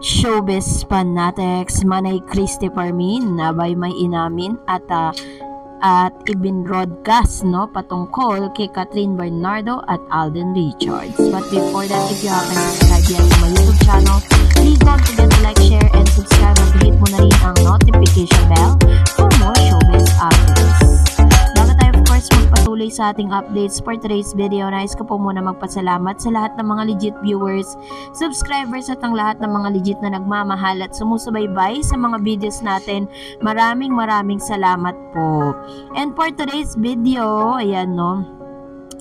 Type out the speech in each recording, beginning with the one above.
Showbiz fanatics, Manay Christopher Min abay may inamin at ibin-broadcast patungkol kay Catherine Bernardo at Alden Richards. But before that, if you haven't subscribed yet to my YouTube channel, please don't forget to like, share, and subscribe at hit mo na rin ang notification bell for more showbiz updates. Bago tayo of course magpatuloy sa ating updates for today's video, nais ko po muna magpasalamat sa lahat ng mga legit viewers, subscribers at ang lahat ng mga legit na nagmamahal at sumusubaybay sa mga videos natin. Maraming salamat po. And for today's video, ayan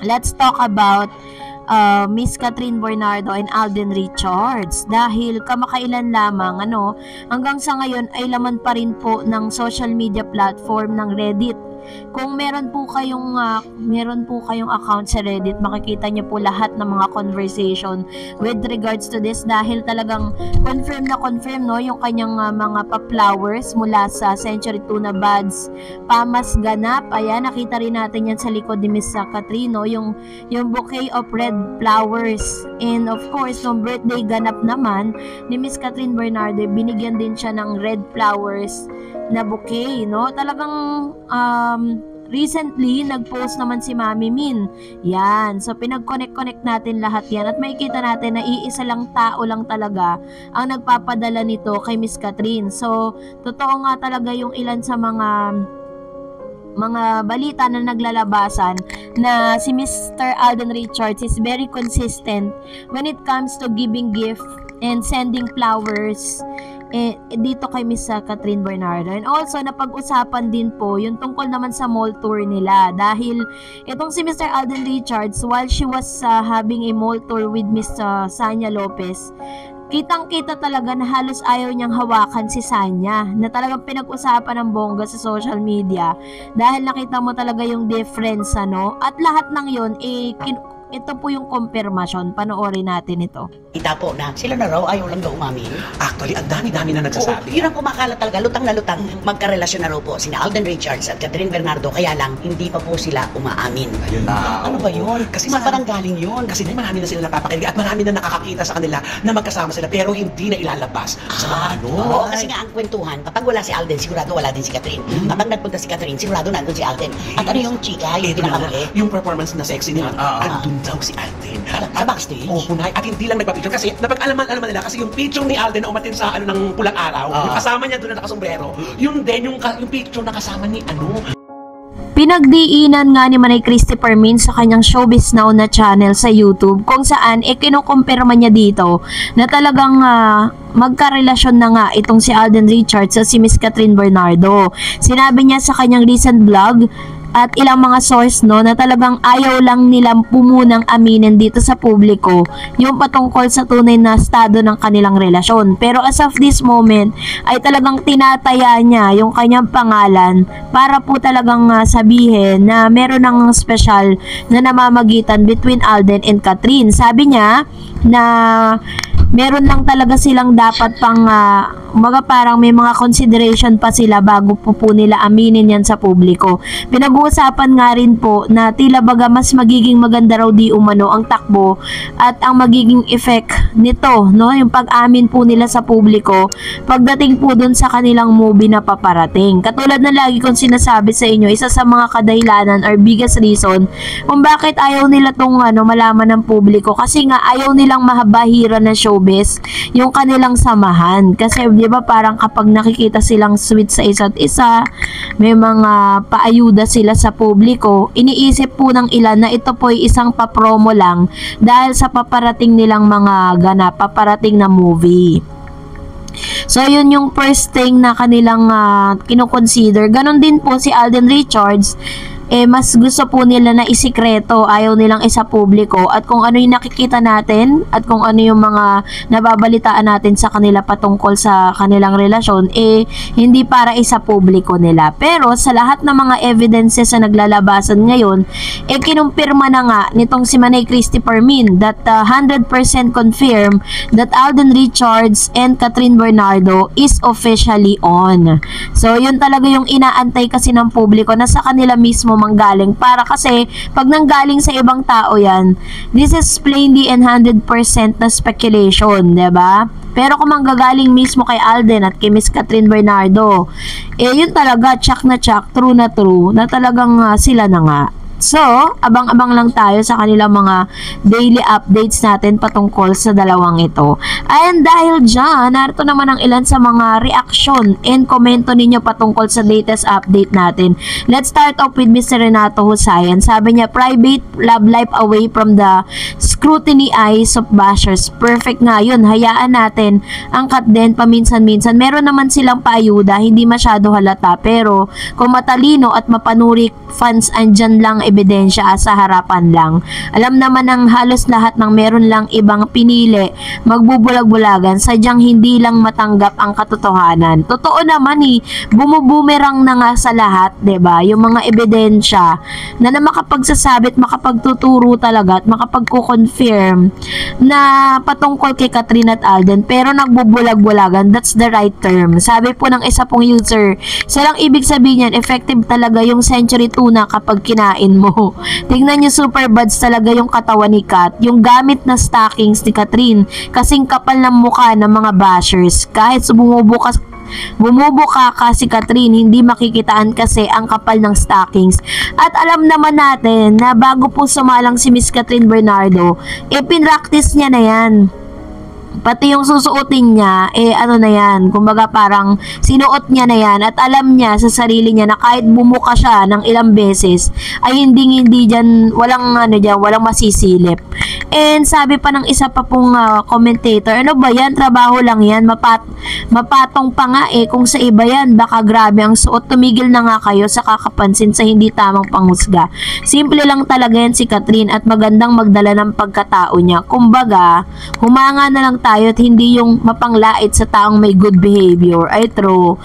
let's talk about Miss Catherine Bernardo and Alden Richards, dahil kamakailan lamang hanggang sa ngayon ay laman pa rin po ng social media platform ng Reddit. Kung meron po kayong account sa Reddit, makikita niyo po lahat ng mga conversation with regards to this, dahil talagang confirm yung kanyang mga pa-flowers mula sa Century Tuna Buds, Pamas Ganap. Ayan, nakita rin natin yan sa likod ni Miss Catherine, yung bouquet of red flowers. And of course, nung birthday ganap naman ni Miss Catherine Bernardo, binigyan din siya ng red flowers na bouquet, talagang recently nag-post naman si Mami Min. Yan, so pinag-connect natin lahat yan at makikita natin na iisa lang tao lang talaga ang nagpapadala nito kay Miss Catherine. So totoo nga talaga yung ilan sa mga balita na naglalabasan na si Mr. Alden Richards is very consistent when it comes to giving gift and sending flowers dito kay Miss Catherine Bernardo. And also napag-usapan din po yung tungkol naman sa mall tour nila, dahil itong si Mr. Alden Richards, while she was having a mall tour with Miss Sanya Lopez, kitang-kita talaga na halos ayaw niyang hawakan si Sanya, na talagang pinag-usapan ng bongga sa social media, dahil nakita mo talaga yung difference at lahat ng yon ito po yung confirmation. Panoorin natin ito. Kita po na sila na raw ayaw lang daw umamin. Actually, ang dami-dami na nagsasabi. Yun ang kumakalat talaga, lutang na lutang. Magkarelasyon na raw po sina Alden Richards at Catherine Bernardo, kaya lang hindi pa po sila umaamin. Ayun na. Ano ba yun? Kasi saan parang galing yun? Kasi marami na sila napapakinig at marami na nakakakita sa kanila na magkasama sila pero hindi na ilalabas sa mga Oo, kasi nga ang kwentuhan, kapag wala si Alden, sigurado wala din si Catherine. Kapag nagpunta si Catherine, sigurado nandun si Alden. At ano yung chika, yung pinakamuli? Yung performance na sexy nila, andun daw si Alden. Sa backstage? Oo, punay. At hindi lang nagpa-picture kasi napag-alaman nila kasi yung picture ni Alden na umatin sa ng pulang araw, yung kasama niya doon na nakasombrero, yung picture na kasama ni Pinagdiinan nga ni Manay Christopher Min sa kanyang Showbiz Now na channel sa YouTube, kung saan kinukumpirma niya dito na talagang magkarelasyon na nga itong si Alden Richards at si Miss Catherine Bernardo. Sinabi niya sa kanyang recent vlog at ilang mga source na talagang ayaw lang nilang pumunang aminin dito sa publiko yung patungkol sa tunay na estado ng kanilang relasyon. Pero as of this moment ay talagang tinataya niya yung kanyang pangalan para po talagang sabihin na meron ng special na namamagitan between Alden and Catherine. Sabi niya na meron lang talaga silang dapat pang parang may mga consideration pa sila bago po nila aminin yan sa publiko. Pinag-uusapan nga rin po na tila baga mas magiging maganda raw di umano ang takbo at ang magiging effect nito, yung pag-amin po nila sa publiko pagdating po dun sa kanilang movie na paparating. Katulad na lagi kong sinasabi sa inyo, isa sa mga kadahilanan or biggest reason kung bakit ayaw nila tong malaman ng publiko, kasi nga ayaw nilang mahabahira na showbiz yung kanilang samahan. Kasi di ba parang kapag nakikita silang sweet sa isa't isa, may mga paayuda sila sa publiko, iniisip po ng ilan na ito po ay isang papromo lang dahil sa paparating nilang mga ganap, paparating na movie. So yun yung first thing na kanilang kinoconsider. Ganon din po si Alden Richards, mas gusto po nila na isikreto, ayaw nilang isa publiko, at kung ano yung nakikita natin at kung ano yung mga nababalitaan natin sa kanila patungkol sa kanilang relasyon, hindi para isa publiko nila. Pero sa lahat ng mga evidences na naglalabasan ngayon, kinumpirma na nga nitong si Manay Christopher Min that 100% confirm that Alden Richards and Catherine Bernardo is officially on. So yun talaga yung inaantay kasi ng publiko, na sa kanila mismo mo manggaling. Para kasi, pag nanggaling sa ibang tao yan, this is plainly and 100% na speculation, diba? Pero kung manggagaling mismo kay Alden at kay Miss Catherine Bernardo, yun talaga, check na true na talagang sila na nga. So, abang-abang lang tayo sa kanilang mga daily updates natin patungkol sa dalawang ito. And dahil dyan, narito naman ang ilan sa mga reaction and komento ninyo patungkol sa latest update natin. Let's start off with Mr. Renato Husayan. Sabi niya, private love life away from the scrutiny eyes of bashers. Perfect nga yun. Hayaan natin ang cut din paminsan-minsan. Meron naman silang paayuda, hindi masyado halata. Pero kung matalino at mapanurik fans, andyan lang ebidensya sa harapan lang. Alam naman ng halos lahat ng meron lang ibang pinili, magbubulag-bulagan, sadyang hindi lang matanggap ang katotohanan. Totoo naman bumubumerang na nga sa lahat, 'di ba? Yung mga ebidensya na makapagsasabi at makapagtuturo talaga at makapagko-confirm na patungkol kay Catherine at Alden, pero nagbubulag-bulagan, that's the right term. Sabi po ng isa pong user, silang ibig sabihin yan, effective talaga yung century tuna kapag kinain mo. Tingnan nyo, super buds talaga yung katawan ni Kat. Yung gamit na stockings ni Catherine, kasing kapal ng mukha ng mga bashers. Kahit bumubuka ka si Catherine, hindi makikitaan kasi ang kapal ng stockings. At alam naman natin na bago po sumalang si Miss Catherine Bernardo, pinractice niya na yan. Pati yung susuotin niya, ano na yan, kumbaga parang sinuot niya na yan at alam niya sa sarili niya na kahit bumuka siya ng ilang beses, ay hindi dyan, walang masisilip. And sabi pa ng isa pa pong commentator, ano ba yan, trabaho lang yan, mapatong pa nga kung sa iba yan, baka grabe ang suot, tumigil na nga kayo sa kakapansin sa hindi tamang panghusga. Simple lang talaga yan si Catherine at magandang magdala ng pagkatao niya. Kumbaga, humanga na lang tayo at hindi yung mapanglait sa taong may good behavior. Ay, true.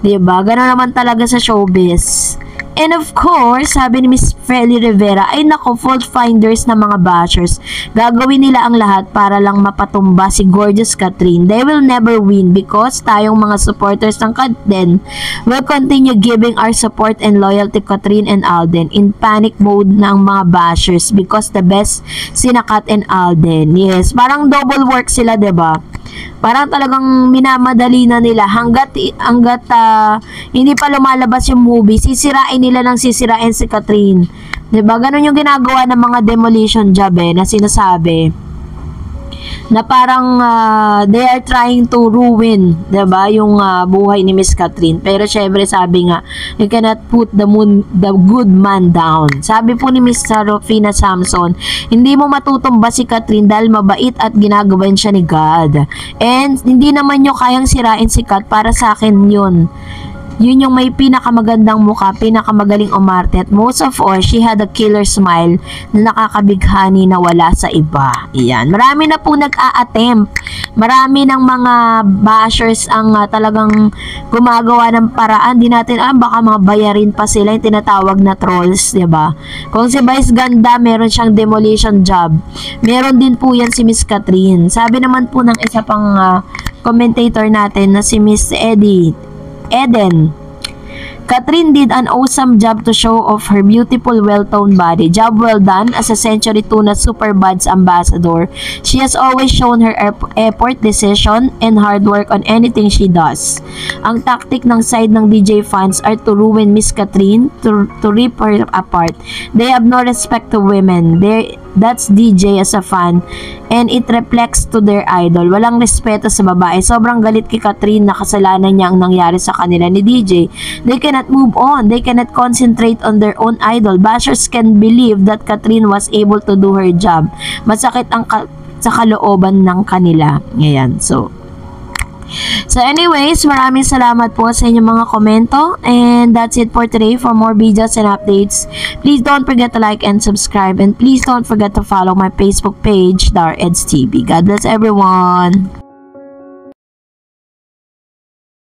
Diba? Gano'n naman talaga sa showbiz. And of course, sabi ni Miss Feli Rivera, ay nako, fault finders na mga bashers. Gagawin nila ang lahat para lang mapatumba si Gorgeous Catherine. They will never win because tayong mga supporters ng Catherine will continue giving our support and loyalty to Catherine and Alden. In panic mode na ang mga bashers because the best sina Kat and Alden. Yes, parang double work sila, diba? Parang talagang minamadali na nila hanggat hindi pa lumalabas yung movie, sisirain nila ng sisirain si Catherine. 'Di ba? Ganun yung ginagawa ng mga demolition job na sinasabi. Na parang they are trying to ruin, 'di ba, yung buhay ni Miss Catherine. Pero syempre sabi nga, you cannot put the good man down. Sabi po ni Miss Rufina Samson, hindi mo matutumba si Catherine dahil mabait at ginagawan siya ni God. And hindi naman nyo kayang sirain si Kat, para sa akin yun. Yun yung may pinakamagandang mukha, pinakamagaling umarte, at most of all, she had a killer smile na nakakabighani na wala sa iba. Iyan. Marami na po nag-a-attempt. Marami ng mga bashers ang talagang gumagawa ng paraan. Di natin baka mga bayarin pa sila, yung tinatawag na trolls, diba? Kung si Vice Ganda, meron siyang demolition job. Meron din po yan si Miss Catherine. Sabi naman po ng isa pang commentator natin na si Miss Eden, Catherine did an awesome job to show off her beautiful, well-toned body. Job well done as a Century Tuna Super Buds ambassador. She has always shown her effort, decision, and hard work on anything she does. Ang tactic ng side ng DJ fans are to ruin Miss Catherine, to rip her apart. They have no respect to women. That's DJ as a fan, and it reflects to their idol. Walang respeto sa babae. Sobrang galit kay Catherine na kasalanan niya ang nangyari sa kanila ni DJ. They cannot move on. They cannot concentrate on their own idol. Bashers can believe that Catherine was able to do her job. Masakit ang sa kalooban ng kanila. Ngayon, So anyways, maraming salamat po sa inyong mga komento, and that's it for today. For more videos and updates, please don't forget to like and subscribe, and please don't forget to follow my Facebook page, Dar Eds TV. God bless everyone.